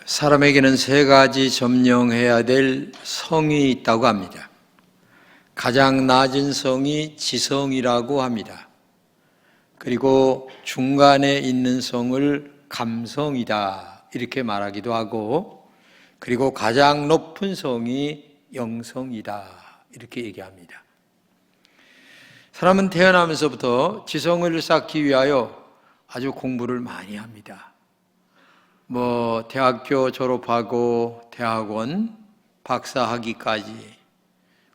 사람에게는 세 가지 점령해야 될 성이 있다고 합니다. 가장 낮은 성이 지성이라고 합니다. 그리고 중간에 있는 성을 감성이다 이렇게 말하기도 하고, 그리고 가장 높은 성이 영성이다 이렇게 얘기합니다. 사람은 태어나면서부터 지성을 쌓기 위하여 아주 공부를 많이 합니다. 대학교 졸업하고 대학원 박사학위까지,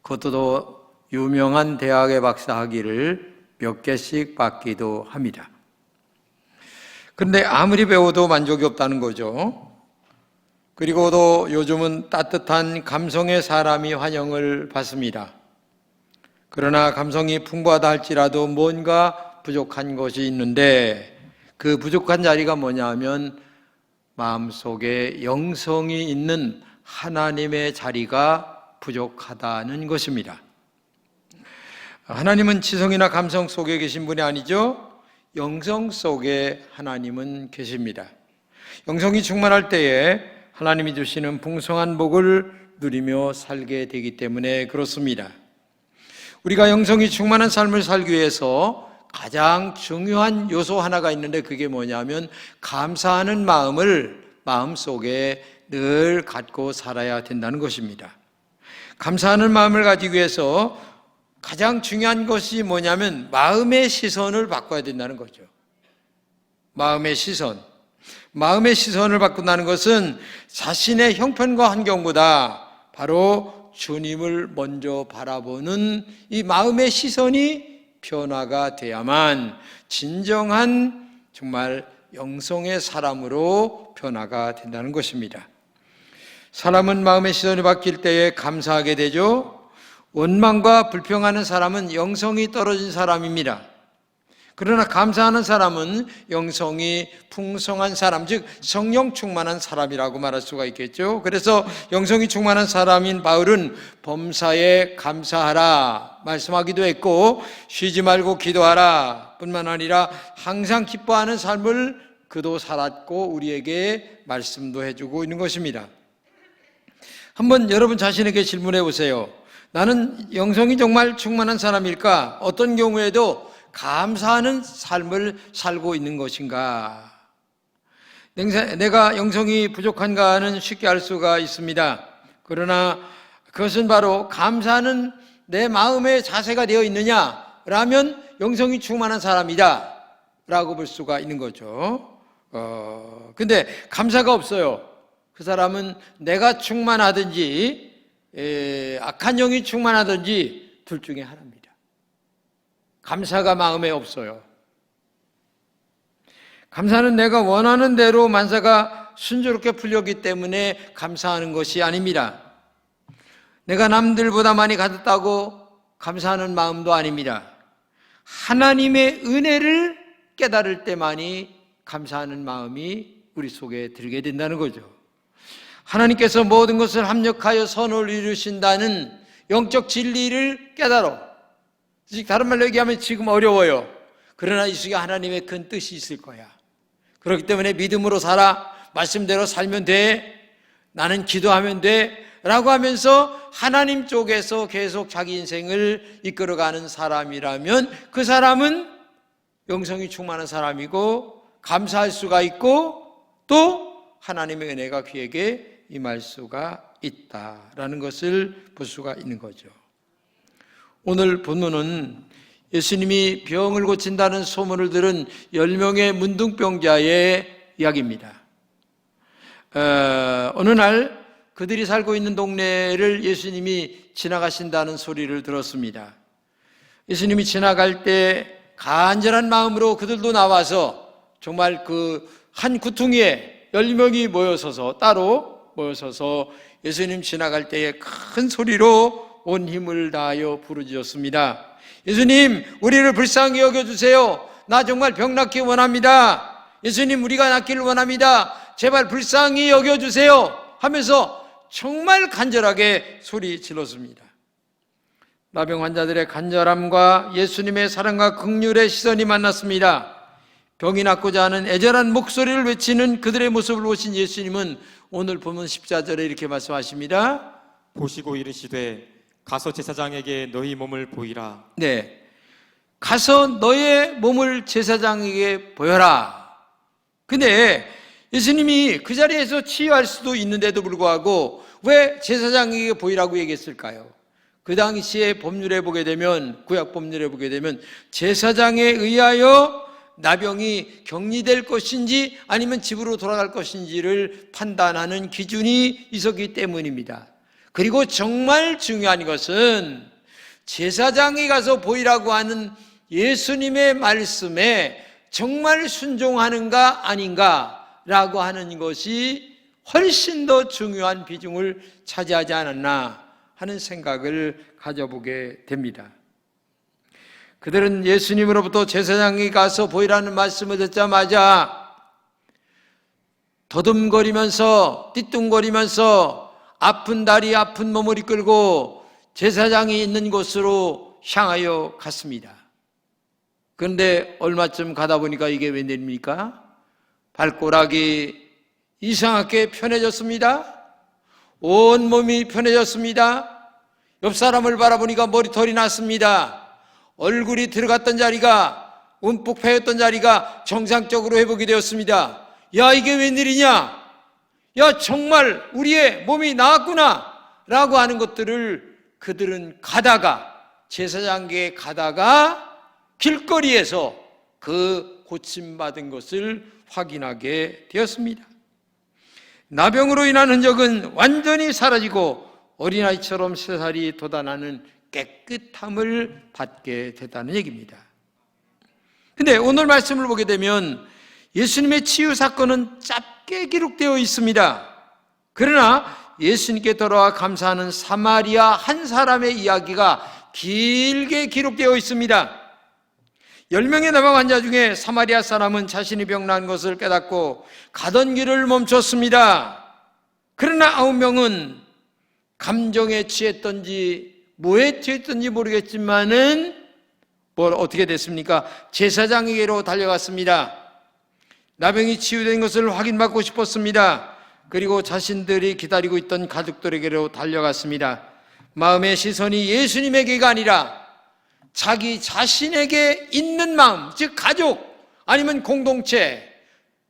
그것도 더 유명한 대학의 박사학위를 몇 개씩 받기도 합니다. 그런데 아무리 배워도 만족이 없다는 거죠. 그리고 또 요즘은 따뜻한 감성의 사람이 환영을 받습니다. 그러나 감성이 풍부하다 할지라도 뭔가 부족한 것이 있는데, 그 부족한 자리가 뭐냐 하면 마음속에 영성이 있는 하나님의 자리가 부족하다는 것입니다. 하나님은 지성이나 감성 속에 계신 분이 아니죠. 영성 속에 하나님은 계십니다. 영성이 충만할 때에 하나님이 주시는 풍성한 복을 누리며 살게 되기 때문에 그렇습니다. 우리가 영성이 충만한 삶을 살기 위해서 가장 중요한 요소 하나가 있는데, 그게 뭐냐면 감사하는 마음을 마음속에 늘 갖고 살아야 된다는 것입니다. 감사하는 마음을 가지기 위해서 가장 중요한 것이 뭐냐면 마음의 시선을 바꿔야 된다는 거죠. 마음의 시선을 바꾼다는 것은 자신의 형편과 환경보다 바로 주님을 먼저 바라보는 이 마음의 시선이 변화가 돼야만 진정한 정말 영성의 사람으로 변화가 된다는 것입니다. 사람은 마음의 시선이 바뀔 때에 감사하게 되죠. 원망과 불평하는 사람은 영성이 떨어진 사람입니다. 그러나 감사하는 사람은 영성이 풍성한 사람, 즉 성령 충만한 사람이라고 말할 수가 있겠죠. 그래서 영성이 충만한 사람인 바울은 범사에 감사하라 말씀하기도 했고, 쉬지 말고 기도하라 뿐만 아니라 항상 기뻐하는 삶을 그도 살았고 우리에게 말씀도 해주고 있는 것입니다. 한번 여러분 자신에게 질문해 보세요. 나는 영성이 정말 충만한 사람일까? 어떤 경우에도 감사하는 삶을 살고 있는 것인가? 내가 영성이 부족한가는 쉽게 알 수가 있습니다. 그러나 그것은 바로 감사하는 내 마음의 자세가 되어 있느냐라면 영성이 충만한 사람이다 라고 볼 수가 있는 거죠. 근데 감사가 없어요. 그 사람은 내가 충만하든지 악한 영이 충만하든지 둘 중에 하나입니다. 감사가 마음에 없어요. 감사는 내가 원하는 대로 만사가 순조롭게 풀렸기 때문에 감사하는 것이 아닙니다. 내가 남들보다 많이 가졌다고 감사하는 마음도 아닙니다. 하나님의 은혜를 깨달을 때만이 감사하는 마음이 우리 속에 들게 된다는 거죠. 하나님께서 모든 것을 합력하여 선을 이루신다는 영적 진리를 깨달아. 즉 다른 말로 얘기하면 지금 어려워요. 그러나 이 속에 하나님의 큰 뜻이 있을 거야. 그렇기 때문에 믿음으로 살아, 말씀대로 살면 돼, 나는 기도하면 돼 라고 하면서 하나님 쪽에서 계속 자기 인생을 이끌어가는 사람이라면 그 사람은 영성이 충만한 사람이고 감사할 수가 있고 또 하나님의 은혜가 그에게 임할 수가 있다라는 것을 볼 수가 있는 거죠. 오늘 본문은 예수님이 병을 고친다는 소문을 들은 10명의 문둥병자의 이야기입니다. 어느 날 그들이 살고 있는 동네를 예수님이 지나가신다는 소리를 들었습니다. 예수님이 지나갈 때 간절한 마음으로 그들도 나와서 정말 그 한 구퉁이에 10명이 따로 모여서서 예수님 지나갈 때에 큰 소리로 온 힘을 다하여 부르짖었습니다. 예수님, 우리를 불쌍히 여겨주세요. 나 정말 병 낫기 원합니다. 예수님, 우리가 낫기를 원합니다. 제발 불쌍히 여겨주세요 하면서 정말 간절하게 소리 질렀습니다. 나병 환자들의 간절함과 예수님의 사랑과 긍휼의 시선이 만났습니다. 병이 낫고자 하는 애절한 목소리를 외치는 그들의 모습을 보신 예수님은 오늘 보면 14절에 이렇게 말씀하십니다. 보시고 이르시되 가서 제사장에게 너희 몸을 보이라. 네, 가서 너의 몸을 제사장에게 보여라. 근데 예수님이 그 자리에서 치유할 수도 있는데도 불구하고 왜 제사장에게 보이라고 얘기했을까요? 그 당시에 법률에 보게 되면, 구약 법률에 보게 되면 제사장에 의하여 나병이 격리될 것인지 아니면 집으로 돌아갈 것인지를 판단하는 기준이 있었기 때문입니다. 그리고 정말 중요한 것은 제사장이 가서 보이라고 하는 예수님의 말씀에 정말 순종하는가 아닌가라고 하는 것이 훨씬 더 중요한 비중을 차지하지 않았나 하는 생각을 가져보게 됩니다. 그들은 예수님으로부터 제사장이 가서 보이라는 말씀을 듣자마자 더듬거리면서 띠뚱거리면서 아픈 다리 아픈 몸을 이끌고 제사장이 있는 곳으로 향하여 갔습니다. 그런데 얼마쯤 가다 보니까 이게 웬일입니까? 발가락이 이상하게 편해졌습니다. 온몸이 편해졌습니다. 옆 사람을 바라보니까 머리털이 났습니다. 얼굴이 들어갔던 자리가, 움푹 패였던 자리가 정상적으로 회복이 되었습니다. 야, 이게 웬일이냐? 야, 정말 우리의 몸이 나았구나 라고 하는 것들을 그들은 가다가, 제사장에게 가다가 길거리에서 그 고침받은 것을 확인하게 되었습니다. 나병으로 인한 흔적은 완전히 사라지고 어린아이처럼 새살이 돋아나는 깨끗함을 받게 됐다는 얘기입니다. 근데 오늘 말씀을 보게 되면 예수님의 치유 사건은 짧게 기록되어 있습니다. 그러나 예수님께 돌아와 감사하는 사마리아 한 사람의 이야기가 길게 기록되어 있습니다. 10명의 나병 환자 중에 사마리아 사람은 자신이 병난 것을 깨닫고 가던 길을 멈췄습니다. 그러나 9명은 감정에 취했던지 뭐에 취했던지 모르겠지만은 어떻게 됐습니까? 제사장에게로 달려갔습니다. 나병이 치유된 것을 확인받고 싶었습니다. 그리고 자신들이 기다리고 있던 가족들에게로 달려갔습니다. 마음의 시선이 예수님에게가 아니라 자기 자신에게 있는 마음, 즉 가족 아니면 공동체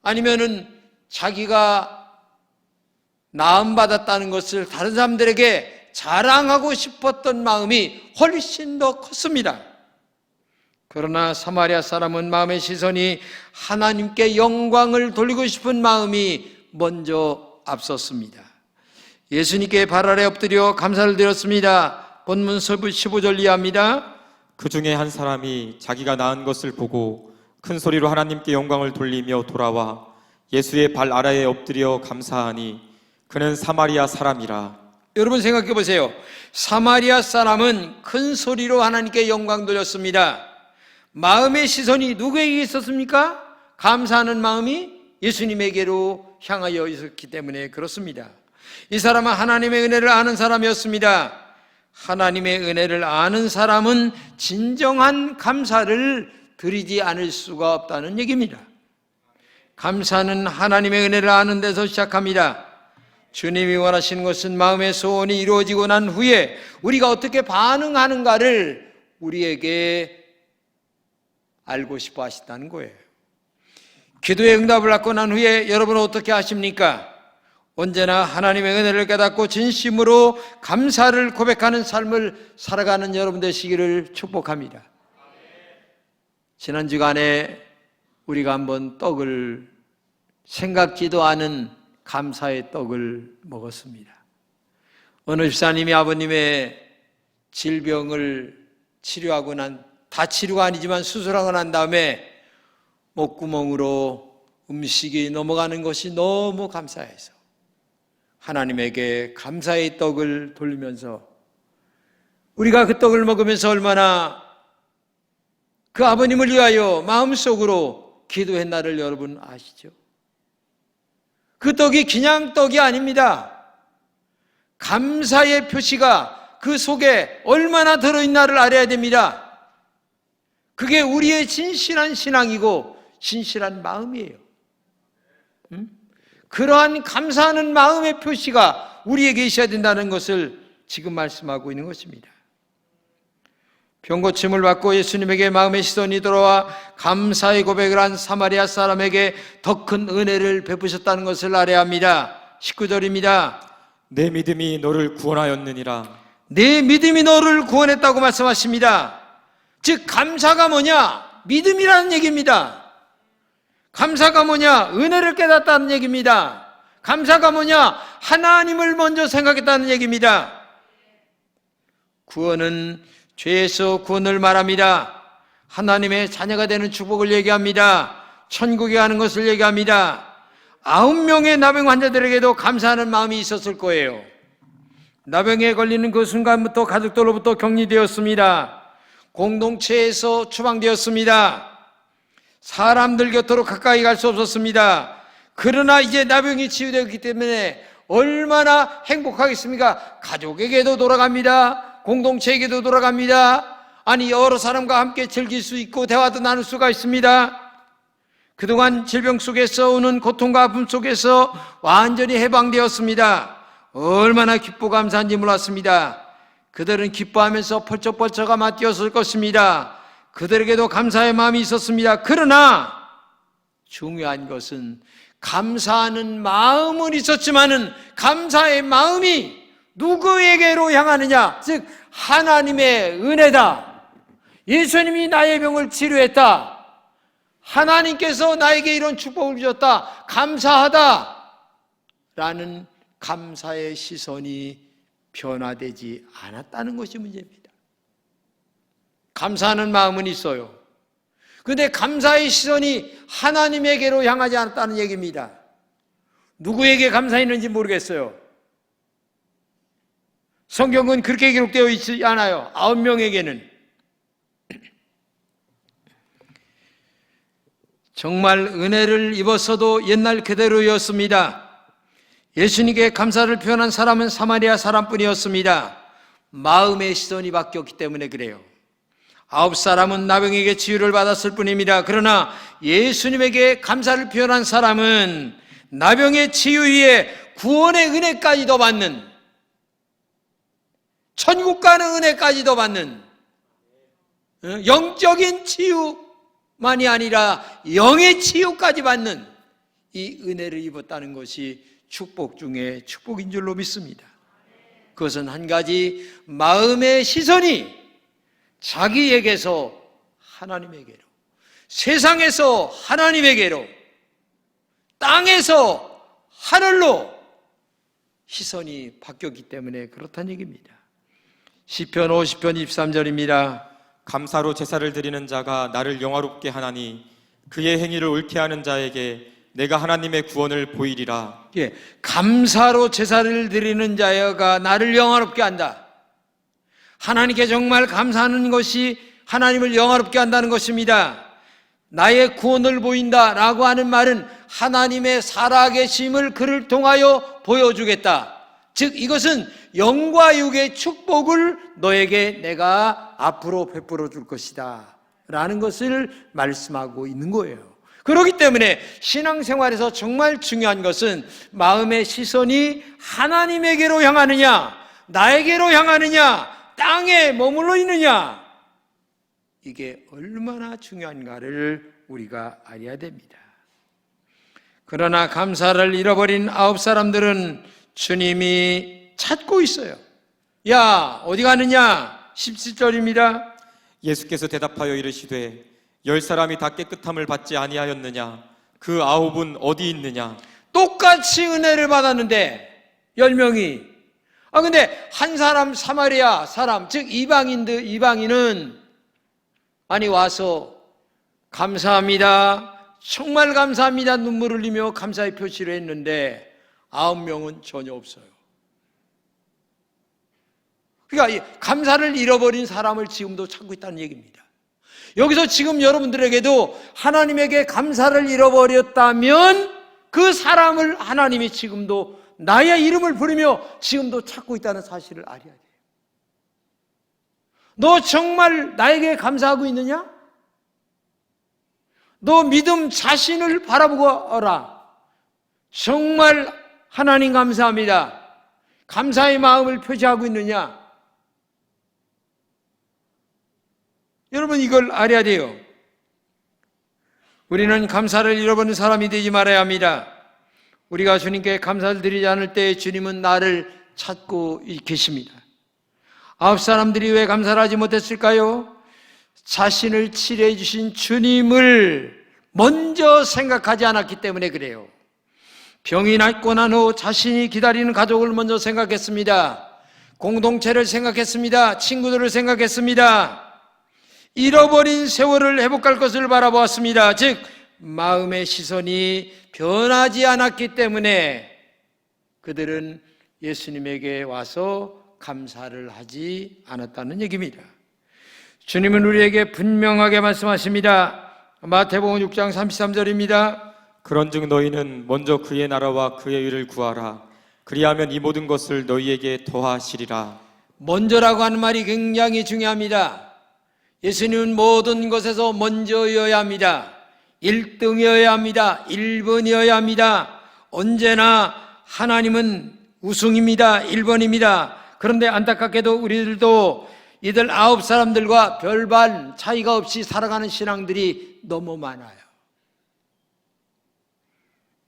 아니면은 자기가 나음받았다는 것을 다른 사람들에게 자랑하고 싶었던 마음이 훨씬 더 컸습니다. 그러나 사마리아 사람은 마음의 시선이 하나님께 영광을 돌리고 싶은 마음이 먼저 앞섰습니다. 예수님께 발 아래 엎드려 감사를 드렸습니다. 본문 15절 이하입니다. 그 중에 한 사람이 자기가 낳은 것을 보고 큰 소리로 하나님께 영광을 돌리며 돌아와 예수의 발 아래에 엎드려 감사하니 그는 사마리아 사람이라. 여러분 생각해 보세요. 사마리아 사람은 큰 소리로 하나님께 영광 돌렸습니다. 마음의 시선이 누구에게 있었습니까? 감사하는 마음이 예수님에게로 향하여 있었기 때문에 그렇습니다. 이 사람은 하나님의 은혜를 아는 사람이었습니다. 하나님의 은혜를 아는 사람은 진정한 감사를 드리지 않을 수가 없다는 얘기입니다. 감사는 하나님의 은혜를 아는 데서 시작합니다. 주님이 원하시는 것은 마음의 소원이 이루어지고 난 후에 우리가 어떻게 반응하는가를 우리에게 알고 싶어 하신다는 거예요. 기도의 응답을 받고 난 후에 여러분은 어떻게 하십니까? 언제나 하나님의 은혜를 깨닫고 진심으로 감사를 고백하는 삶을 살아가는 여러분 되시기를 축복합니다. 지난 주간에 우리가 한번 떡을 생각지도 않은 감사의 떡을 먹었습니다. 어느 집사님이 아버님의 질병을 치료하고 다 치료가 아니지만 수술하고 난 다음에 목구멍으로 음식이 넘어가는 것이 너무 감사해서 하나님에게 감사의 떡을 돌리면서 우리가 그 떡을 먹으면서 얼마나 그 아버님을 위하여 마음속으로 기도했나를 여러분 아시죠? 그 떡이 그냥 떡이 아닙니다. 감사의 표시가 그 속에 얼마나 들어있나를 알아야 됩니다. 그게 우리의 진실한 신앙이고 진실한 마음이에요. 그러한 감사하는 마음의 표시가 우리에게 있어야 된다는 것을 지금 말씀하고 있는 것입니다. 병고침을 받고 예수님에게 마음의 시선이 돌아와 감사의 고백을 한 사마리아 사람에게 더 큰 은혜를 베푸셨다는 것을 알아야 합니다. 19절입니다. 내 믿음이 너를 구원하였느니라. 내 믿음이 너를 구원했다고 말씀하십니다. 즉 감사가 뭐냐? 믿음이라는 얘기입니다. 감사가 뭐냐? 은혜를 깨닫다는 얘기입니다. 감사가 뭐냐? 하나님을 먼저 생각했다는 얘기입니다. 구원은 죄에서 구원을 말합니다. 하나님의 자녀가 되는 축복을 얘기합니다. 천국에 가는 것을 얘기합니다. 9명의 나병 환자들에게도 감사하는 마음이 있었을 거예요. 나병에 걸리는 그 순간부터 가족들로부터 격리되었습니다. 공동체에서 추방되었습니다. 사람들 곁으로 가까이 갈 수 없었습니다. 그러나 이제 나병이 치유되었기 때문에 얼마나 행복하겠습니까? 가족에게도 돌아갑니다. 공동체에게도 돌아갑니다. 아니 여러 사람과 함께 즐길 수 있고 대화도 나눌 수가 있습니다. 그동안 질병 속에서 오는 고통과 아픔 속에서 완전히 해방되었습니다. 얼마나 기쁘고 감사한지 몰랐습니다. 그들은 기뻐하면서 펄쩍펄쩍 아마 뛰었을 것입니다. 그들에게도 감사의 마음이 있었습니다. 그러나 중요한 것은 감사하는 마음은 있었지만은 감사의 마음이 누구에게로 향하느냐? 즉 하나님의 은혜다. 예수님이 나의 병을 치료했다. 하나님께서 나에게 이런 축복을 주셨다. 감사하다. 라는 감사의 시선이 변화되지 않았다는 것이 문제입니다. 감사하는 마음은 있어요. 그런데 감사의 시선이 하나님에게로 향하지 않았다는 얘기입니다. 누구에게 감사했는지 모르겠어요. 성경은 그렇게 기록되어 있지 않아요. 9명에게는. 정말 은혜를 입었어도 옛날 그대로였습니다. 예수님께 감사를 표현한 사람은 사마리아 사람뿐이었습니다. 마음의 시선이 바뀌었기 때문에 그래요. 9사람은 나병에게 치유를 받았을 뿐입니다. 그러나 예수님에게 감사를 표현한 사람은 나병의 치유 위에 구원의 은혜까지도 받는, 천국 가는 은혜까지도 받는, 영적인 치유만이 아니라 영의 치유까지 받는 이 은혜를 입었다는 것이 축복 중에 축복인 줄로 믿습니다. 그것은 한 가지, 마음의 시선이 자기에게서 하나님에게로, 세상에서 하나님에게로, 땅에서 하늘로 시선이 바뀌었기 때문에 그렇다는 얘기입니다. 시편 50편 23절입니다. 감사로 제사를 드리는 자가 나를 영화롭게 하나니 그의 행위를 옳게 하는 자에게 내가 하나님의 구원을 보이리라. 예, 감사로 제사를 드리는 자가 나를 영화롭게 한다. 하나님께 정말 감사하는 것이 하나님을 영화롭게 한다는 것입니다. 나의 구원을 보인다라고 하는 말은 하나님의 살아계심을 그를 통하여 보여주겠다. 즉 이것은 영과 육의 축복을 너에게 내가 앞으로 베풀어 줄 것이다 라는 것을 말씀하고 있는 거예요. 그렇기 때문에 신앙생활에서 정말 중요한 것은 마음의 시선이 하나님에게로 향하느냐, 나에게로 향하느냐, 땅에 머물러 있느냐, 이게 얼마나 중요한가를 우리가 알아야 됩니다. 그러나 감사를 잃어버린 9사람들은 주님이 찾고 있어요. 야, 어디 가느냐? 17절입니다. 예수께서 대답하여 이르시되 10사람이 다 깨끗함을 받지 아니하였느냐? 그 9은 어디 있느냐? 똑같이 은혜를 받았는데 10명이. 근데 한 사람, 사마리아 사람, 즉 이방인은 아니 와서 감사합니다, 정말 감사합니다 눈물을 흘리며 감사의 표시를 했는데 9명은 전혀 없어요. 그러니까 감사를 잃어버린 사람을 지금도 찾고 있다는 얘기입니다. 여기서 지금 여러분들에게도 하나님에게 감사를 잃어버렸다면 그 사람을 하나님이 지금도 나의 이름을 부르며 지금도 찾고 있다는 사실을 알아야 돼요. 너 정말 나에게 감사하고 있느냐? 너 믿음 자신을 바라보거라. 정말 하나님 감사합니다. 감사의 마음을 표시하고 있느냐? 여러분, 이걸 알아야 돼요. 우리는 감사를 잃어버린 사람이 되지 말아야 합니다. 우리가 주님께 감사를 드리지 않을 때 주님은 나를 찾고 계십니다. 9사람들이 왜 감사를 하지 못했을까요? 자신을 치료해 주신 주님을 먼저 생각하지 않았기 때문에 그래요. 병이 낫고 난 후 자신이 기다리는 가족을 먼저 생각했습니다. 공동체를 생각했습니다. 친구들을 생각했습니다. 잃어버린 세월을 회복할 것을 바라보았습니다. 즉 마음의 시선이 변하지 않았기 때문에 그들은 예수님에게 와서 감사를 하지 않았다는 얘기입니다. 주님은 우리에게 분명하게 말씀하십니다. 마태복음 6장 33절입니다. 그런즉 너희는 먼저 그의 나라와 그의 의를 구하라. 그리하면 이 모든 것을 너희에게 더하시리라. 먼저라고 하는 말이 굉장히 중요합니다. 예수님은 모든 것에서 먼저여야 합니다. 1등이어야 합니다. 1번이어야 합니다. 언제나 하나님은 우승입니다. 1번입니다. 그런데 안타깝게도 우리들도 이들 9사람들과 별반 차이가 없이 살아가는 신앙들이 너무 많아요.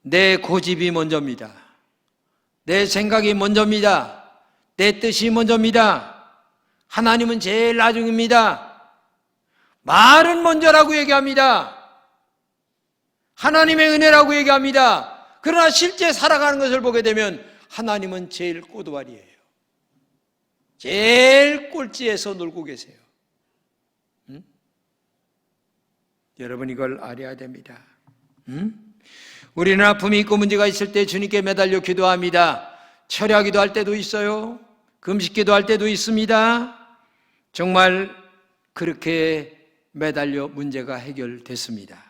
내 고집이 먼저입니다. 내 생각이 먼저입니다. 내 뜻이 먼저입니다. 하나님은 제일 나중입니다. 말은 먼저라고 얘기합니다. 하나님의 은혜라고 얘기합니다. 그러나 실제 살아가는 것을 보게 되면 하나님은 제일 꼬두발이에요. 제일 꼴찌에서 놀고 계세요. 여러분, 이걸 알아야 됩니다. 우리는 아픔이 있고 문제가 있을 때 주님께 매달려 기도합니다. 철야기도 할 때도 있어요. 금식기도 할 때도 있습니다. 정말 그렇게 매달려 문제가 해결됐습니다.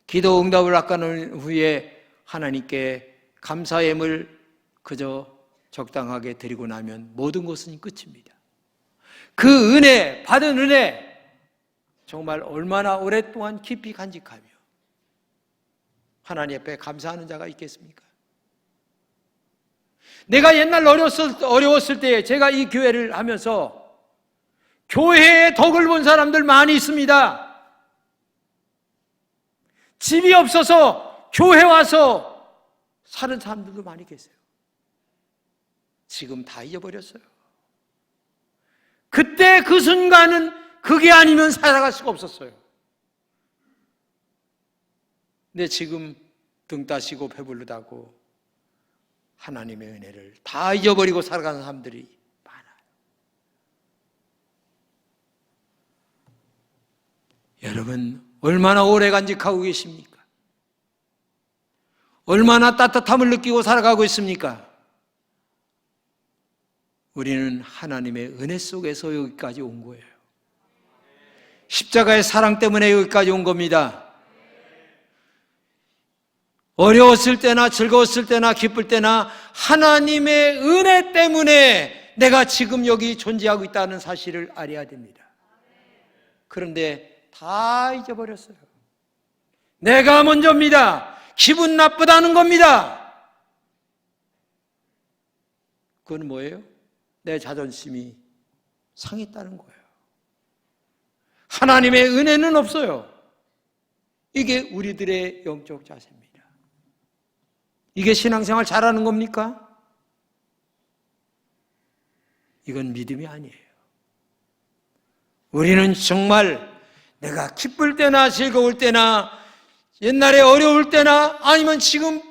기도 응답을 받은 후에 하나님께 감사의 예물 그저 적당하게 드리고 나면 모든 것은 끝입니다. 그 은혜, 받은 은혜 정말 얼마나 오랫동안 깊이 간직하며 하나님 앞에 감사하는 자가 있겠습니까? 내가 옛날 어려웠을 때 제가 이 교회를 하면서 교회의 덕을 본 사람들 많이 있습니다. 집이 없어서 교회 와서 사는 사람들도 많이 계세요. 지금 다 잊어버렸어요. 그때 그 순간은 그게 아니면 살아갈 수가 없었어요. 근데 지금 등 따시고 배부르다고 하나님의 은혜를 다 잊어버리고 살아가는 사람들이 많아요. 여러분, 얼마나 오래 간직하고 계십니까? 얼마나 따뜻함을 느끼고 살아가고 있습니까? 우리는 하나님의 은혜 속에서 여기까지 온 거예요. 십자가의 사랑 때문에 여기까지 온 겁니다. 어려웠을 때나 즐거웠을 때나 기쁠 때나 하나님의 은혜 때문에 내가 지금 여기 존재하고 있다는 사실을 알아야 됩니다. 그런데 다 잊어버렸어요. 내가 먼저입니다. 기분 나쁘다는 겁니다. 그건 뭐예요? 내 자존심이 상했다는 거예요. 하나님의 은혜는 없어요. 이게 우리들의 영적 자세입니다. 이게 신앙생활 잘하는 겁니까? 이건 믿음이 아니에요. 우리는 정말 내가 기쁠 때나 즐거울 때나 옛날에 어려울 때나 아니면 지금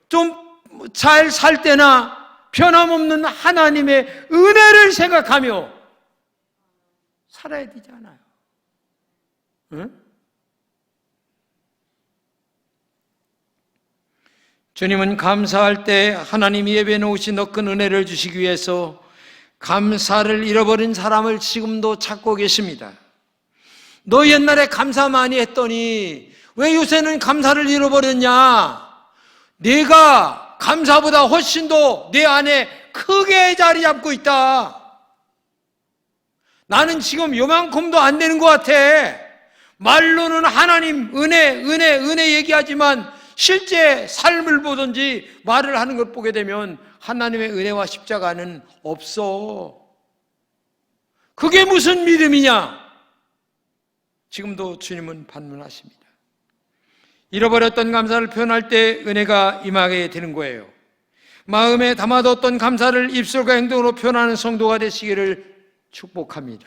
좀 잘 살 때나 변함없는 하나님의 은혜를 생각하며 살아야 되지 않아요? 응? 주님은 감사할 때 하나님이 예배해 놓으신 더 큰 은혜를 주시기 위해서 감사를 잃어버린 사람을 지금도 찾고 계십니다. 너 옛날에 감사 많이 했더니 왜 요새는 감사를 잃어버렸냐? 내가 감사보다 훨씬 더 내 안에 크게 자리 잡고 있다. 나는 지금 요만큼도 안 되는 것 같아. 말로는 하나님, 은혜 얘기하지만 실제 삶을 보든지 말을 하는 걸 보게 되면 하나님의 은혜와 십자가는 없어. 그게 무슨 믿음이냐? 지금도 주님은 반문하십니다. 잃어버렸던 감사를 표현할 때 은혜가 임하게 되는 거예요. 마음에 담아뒀던 감사를 입술과 행동으로 표현하는 성도가 되시기를 축복합니다.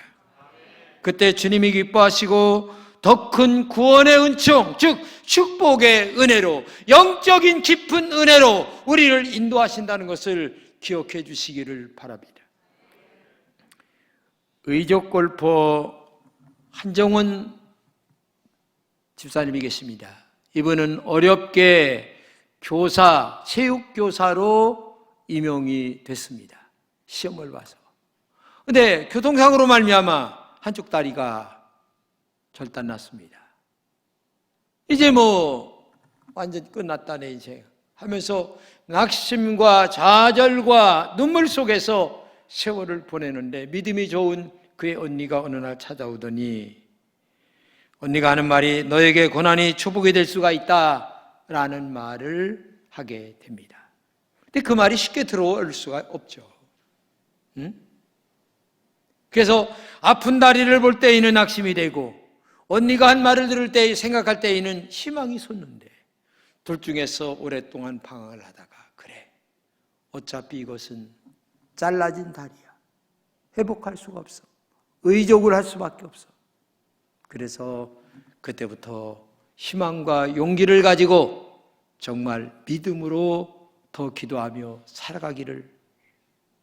그때 주님이 기뻐하시고 더 큰 구원의 은총, 즉 축복의 은혜로, 영적인 깊은 은혜로 우리를 인도하신다는 것을 기억해 주시기를 바랍니다. 의족 골퍼 한정원 집사님이 계십니다. 이분은 어렵게 교사, 체육교사로 임용이 됐습니다. 시험을 봐서. 근데 교통사고로 말미암아 한쪽 다리가 절단났습니다. 이제 완전 끝났다네 이제 하면서 낙심과 좌절과 눈물 속에서 세월을 보내는데 믿음이 좋은 그의 언니가 어느 날 찾아오더니 언니가 하는 말이 너에게 고난이 축복이 될 수가 있다라는 말을 하게 됩니다. 근데 그 말이 쉽게 들어올 수가 없죠. 응? 그래서 아픈 다리를 볼 때에는 낙심이 되고 언니가 한 말을 들을 때 생각할 때에는 희망이 솟는데 둘 중에서 오랫동안 방황을 하다가 그래 어차피 이것은 잘라진 다리야. 회복할 수가 없어. 의족을 할 수밖에 없어. 그래서 그때부터 희망과 용기를 가지고 정말 믿음으로 더 기도하며 살아가기를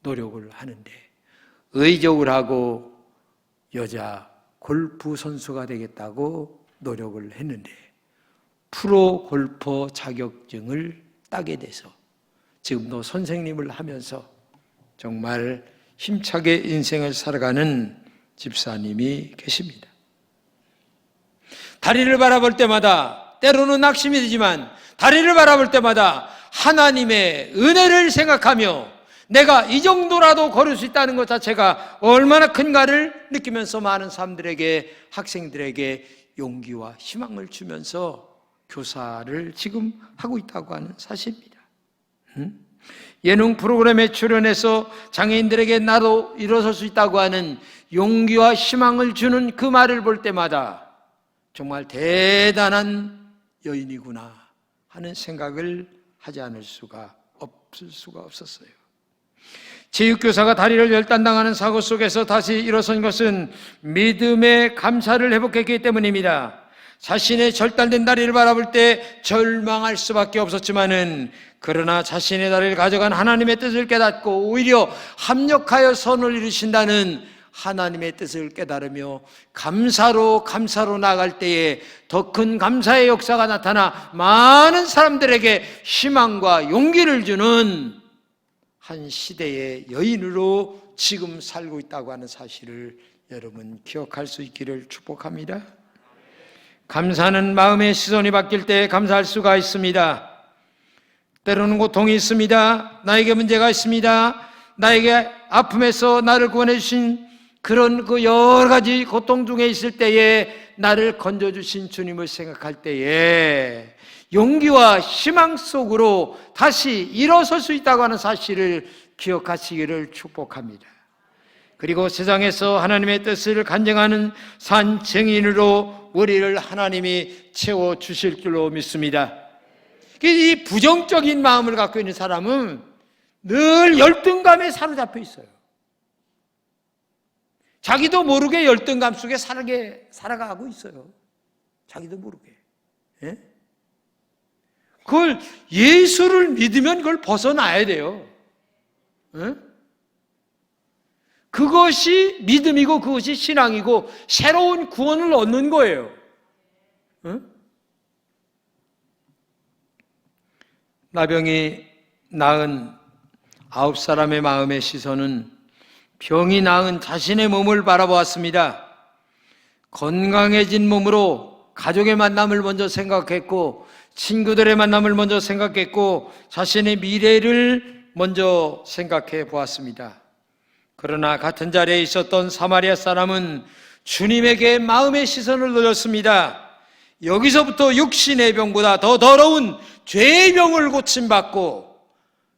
노력을 하는데 의족을 하고 여자 골프 선수가 되겠다고 노력을 했는데 프로 골퍼 자격증을 따게 돼서 지금도 선생님을 하면서 정말 힘차게 인생을 살아가는 집사님이 계십니다. 다리를 바라볼 때마다 때로는 낙심이 되지만 다리를 바라볼 때마다 하나님의 은혜를 생각하며 내가 이 정도라도 걸을 수 있다는 것 자체가 얼마나 큰가를 느끼면서 많은 사람들에게, 학생들에게 용기와 희망을 주면서 교사를 지금 하고 있다고 하는 사실입니다. 예능 프로그램에 출연해서 장애인들에게 나도 일어설 수 있다고 하는 용기와 희망을 주는 그 말을 볼 때마다 정말 대단한 여인이구나 하는 생각을 하지 않을 수가 없었어요. 체육교사가 다리를 절단당하는 사고 속에서 다시 일어선 것은 믿음의 감사를 회복했기 때문입니다. 자신의 절단된 다리를 바라볼 때 절망할 수밖에 없었지만은 그러나 자신의 다리를 가져간 하나님의 뜻을 깨닫고 오히려 합력하여 선을 이루신다는 하나님의 뜻을 깨달으며 감사로 나아갈 때에 더 큰 감사의 역사가 나타나 많은 사람들에게 희망과 용기를 주는 한 시대의 여인으로 지금 살고 있다고 하는 사실을 여러분 기억할 수 있기를 축복합니다. 감사는 마음의 시선이 바뀔 때 감사할 수가 있습니다. 때로는 고통이 있습니다. 나에게 문제가 있습니다. 나에게 아픔에서 나를 구원해 주신 그런 그 여러 가지 고통 중에 있을 때에 나를 건져주신 주님을 생각할 때에 용기와 희망 속으로 다시 일어설 수 있다고 하는 사실을 기억하시기를 축복합니다. 그리고 세상에서 하나님의 뜻을 간증하는 산 증인으로 우리를 하나님이 채워주실 줄로 믿습니다. 이 부정적인 마음을 갖고 있는 사람은 늘 열등감에 사로잡혀 있어요. 자기도 모르게 열등감 속에 살아가고 있어요. 자기도 모르게. 예? 그걸 예수를 믿으면 그걸 벗어나야 돼요. 예? 그것이 믿음이고 그것이 신앙이고 새로운 구원을 얻는 거예요. 예? 나병이 나은 9사람의 마음의 시선은 병이 나은 자신의 몸을 바라보았습니다. 건강해진 몸으로 가족의 만남을 먼저 생각했고 친구들의 만남을 먼저 생각했고 자신의 미래를 먼저 생각해 보았습니다. 그러나 같은 자리에 있었던 사마리아 사람은 주님에게 마음의 시선을 돌렸습니다. 여기서부터 육신의 병보다 더 더러운 죄의 병을 고침받고,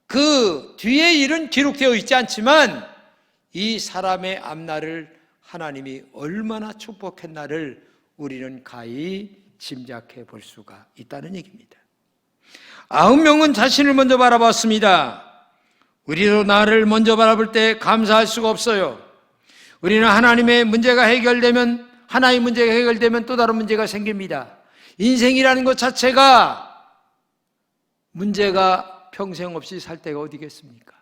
그 뒤의 일은 기록되어 있지 않지만 이 사람의 앞날을 하나님이 얼마나 축복했나를 우리는 가히 짐작해 볼 수가 있다는 얘기입니다. 9명은 자신을 먼저 바라봤습니다. 우리도 나를 먼저 바라볼 때 감사할 수가 없어요. 우리는 하나님의 문제가 해결되면, 하나의 문제가 해결되면 또 다른 문제가 생깁니다. 인생이라는 것 자체가 문제가 평생 없이 살 때가 어디겠습니까?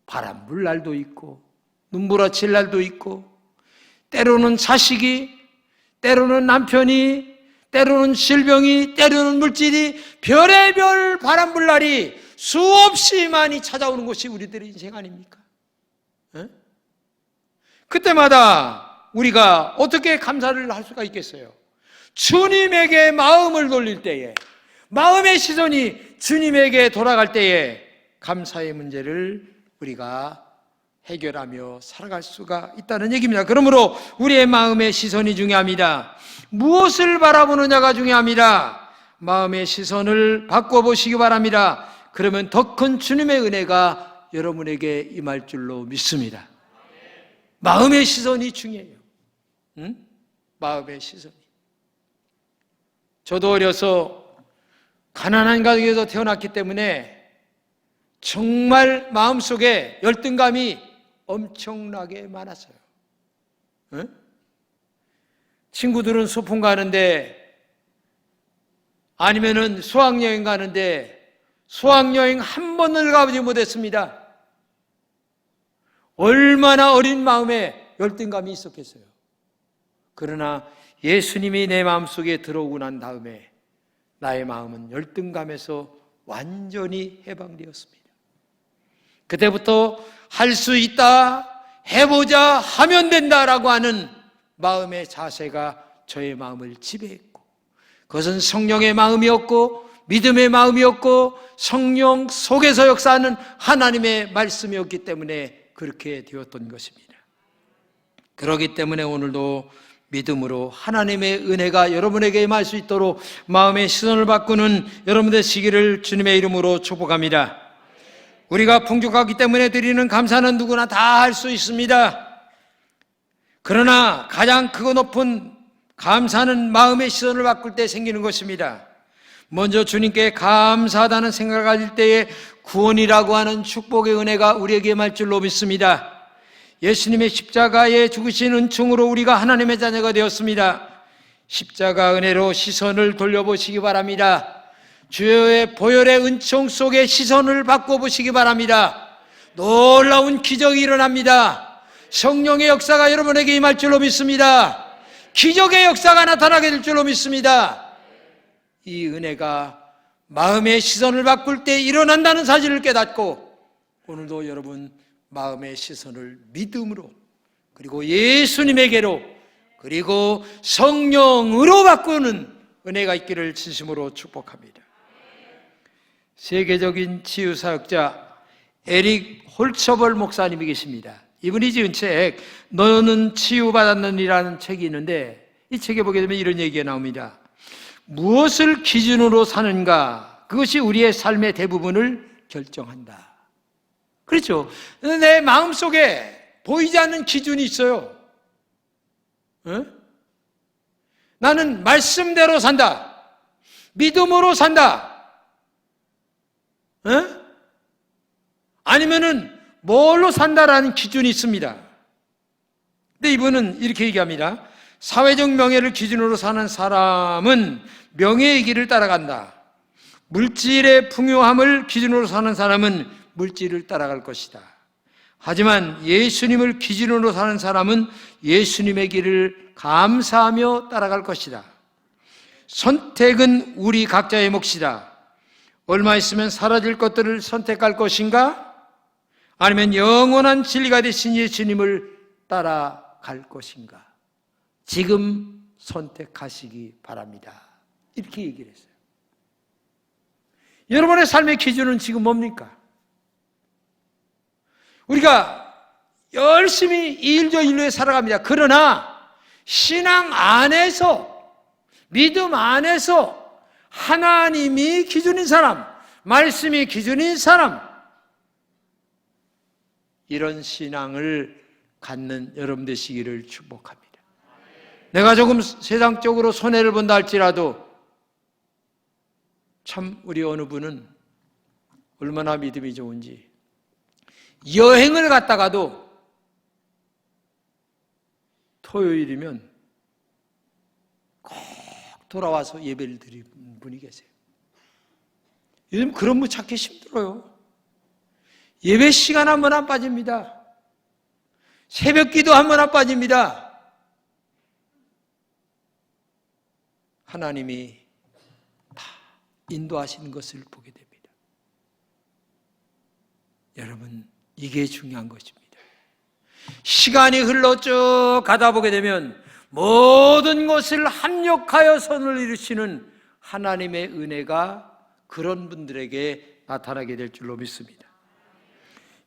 바람 불 날도 있고 눈부라칠 날도 있고, 때로는 자식이, 때로는 남편이, 때로는 질병이, 때로는 물질이, 별의별 바람 불 날이 수없이 많이 찾아오는 것이 우리들의 인생 아닙니까? 에? 그때마다 우리가 어떻게 감사를 할 수가 있겠어요? 주님에게 마음을 돌릴 때에, 마음의 시선이 주님에게 돌아갈 때에 감사의 문제를 우리가 해결하며 살아갈 수가 있다는 얘기입니다. 그러므로 우리의 마음의 시선이 중요합니다. 무엇을 바라보느냐가 중요합니다. 마음의 시선을 바꿔보시기 바랍니다. 그러면 더 큰 주님의 은혜가 여러분에게 임할 줄로 믿습니다. 마음의 시선이 중요해요. 응? 마음의 시선이. 저도 어려서 가난한 가족에서 태어났기 때문에 정말 마음속에 열등감이 엄청나게 많았어요. 응? 친구들은 소풍 가는데, 아니면은 수학여행 가는데 수학여행 한 번을 가보지 못했습니다. 얼마나 어린 마음에 열등감이 있었겠어요. 그러나 예수님이 내 마음속에 들어오고 난 다음에 나의 마음은 열등감에서 완전히 해방되었습니다. 그때부터 할 수 있다, 해보자, 하면 된다라고 하는 마음의 자세가 저의 마음을 지배했고, 그것은 성령의 마음이었고 믿음의 마음이었고 성령 속에서 역사하는 하나님의 말씀이었기 때문에 그렇게 되었던 것입니다. 그렇기 때문에 오늘도 믿음으로 하나님의 은혜가 여러분에게 임할 수 있도록 마음의 시선을 바꾸는 여러분 되시기를 주님의 이름으로 축복합니다. 우리가 풍족하기 때문에 드리는 감사는 누구나 다 할 수 있습니다. 그러나 가장 크고 높은 감사는 마음의 시선을 바꿀 때 생기는 것입니다. 먼저 주님께 감사하다는 생각을 가질 때에 구원이라고 하는 축복의 은혜가 우리에게 임할 줄로 믿습니다. 예수님의 십자가에 죽으신 은총으로 우리가 하나님의 자녀가 되었습니다. 십자가 은혜로 시선을 돌려보시기 바랍니다. 주의 보혈의 은총 속에 시선을 바꿔보시기 바랍니다. 놀라운 기적이 일어납니다. 성령의 역사가 여러분에게 임할 줄로 믿습니다. 기적의 역사가 나타나게 될 줄로 믿습니다. 이 은혜가 마음의 시선을 바꿀 때 일어난다는 사실을 깨닫고, 오늘도 여러분 마음의 시선을 믿음으로, 그리고 예수님에게로, 그리고 성령으로 바꾸는 은혜가 있기를 진심으로 축복합니다. 세계적인 치유사역자 에릭 홀처벌 목사님이 계십니다. 이분이 지은 책 너는 치유받았느니라는 책이 있는데, 이 책에 보게 되면 이런 얘기가 나옵니다. 무엇을 기준으로 사는가, 그것이 우리의 삶의 대부분을 결정한다. 그렇죠. 내 마음속에 보이지 않는 기준이 있어요. 나는 말씀대로 산다, 믿음으로 산다, 아니면은 뭘로 산다라는 기준이 있습니다. 근데 이분은 이렇게 얘기합니다. 사회적 명예를 기준으로 사는 사람은 명예의 길을 따라간다. 물질의 풍요함을 기준으로 사는 사람은 물질을 따라갈 것이다. 하지만 예수님을 기준으로 사는 사람은 예수님의 길을 감사하며 따라갈 것이다. 선택은 우리 각자의 몫이다. 얼마 있으면 사라질 것들을 선택할 것인가? 아니면 영원한 진리가 되신 예수님을 따라갈 것인가? 지금 선택하시기 바랍니다. 이렇게 얘기를 했어요. 여러분의 삶의 기준은 지금 뭡니까? 우리가 열심히 이 일 저 일로에 살아갑니다. 그러나 신앙 안에서, 믿음 안에서 하나님이 기준인 사람, 말씀이 기준인 사람, 이런 신앙을 갖는 여러분 되시기를 축복합니다. 내가 조금 세상적으로 손해를 본다 할지라도 참 우리 어느 분은 얼마나 믿음이 좋은지 여행을 갔다가도 토요일이면 꼭 돌아와서 예배를 드리는 분이 계세요. 요즘 그런 분 찾기 힘들어요. 예배 시간 한 번 안 빠집니다. 새벽 기도 한 번 안 빠집니다. 하나님이 다 인도하시는 것을 보게 됩니다. 여러분, 이게 중요한 것입니다. 시간이 흘러 쭉 가다 보게 되면 모든 것을 합력하여 선을 이루시는 하나님의 은혜가 그런 분들에게 나타나게 될 줄로 믿습니다.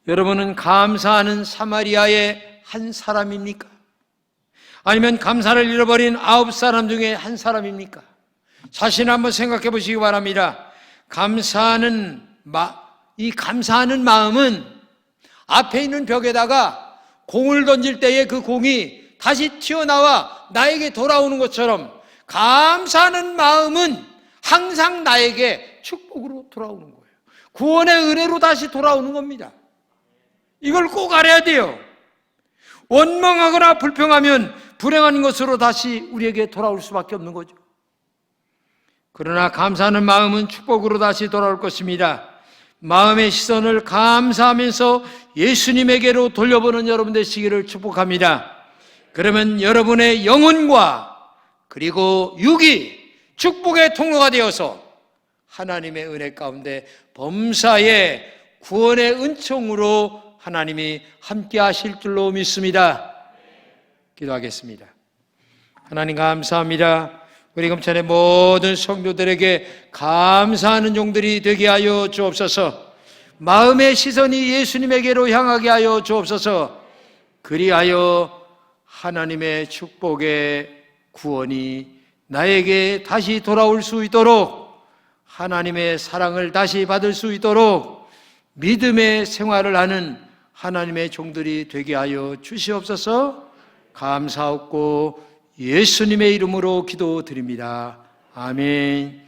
여러분은 감사하는 사마리아의 한 사람입니까? 아니면 감사를 잃어버린 9사람 중에 한 사람입니까? 자신 한번 생각해 보시기 바랍니다. 이 감사하는 마음은 앞에 있는 벽에다가 공을 던질 때에 그 공이 다시 튀어나와 나에게 돌아오는 것처럼 감사하는 마음은 항상 나에게 축복으로 돌아오는 거예요. 구원의 은혜로 다시 돌아오는 겁니다. 이걸 꼭 알아야 돼요. 원망하거나 불평하면 불행한 것으로 다시 우리에게 돌아올 수밖에 없는 거죠. 그러나 감사하는 마음은 축복으로 다시 돌아올 것입니다. 마음의 시선을 감사하면서 예수님에게로 돌려보는 여러분 되시기를 축복합니다. 그러면 여러분의 영혼과 그리고 육이 축복의 통로가 되어서 하나님의 은혜 가운데 범사의 구원의 은총으로 하나님이 함께 하실 줄로 믿습니다. 기도하겠습니다. 하나님 감사합니다. 우리 금천의 모든 성도들에게 감사하는 종들이 되게 하여 주옵소서. 마음의 시선이 예수님에게로 향하게 하여 주옵소서. 그리하여 하나님의 축복의 구원이 나에게 다시 돌아올 수 있도록, 하나님의 사랑을 다시 받을 수 있도록 믿음의 생활을 하는 하나님의 종들이 되게 하여 주시옵소서. 감사하고 예수님의 이름으로 기도드립니다. 아멘.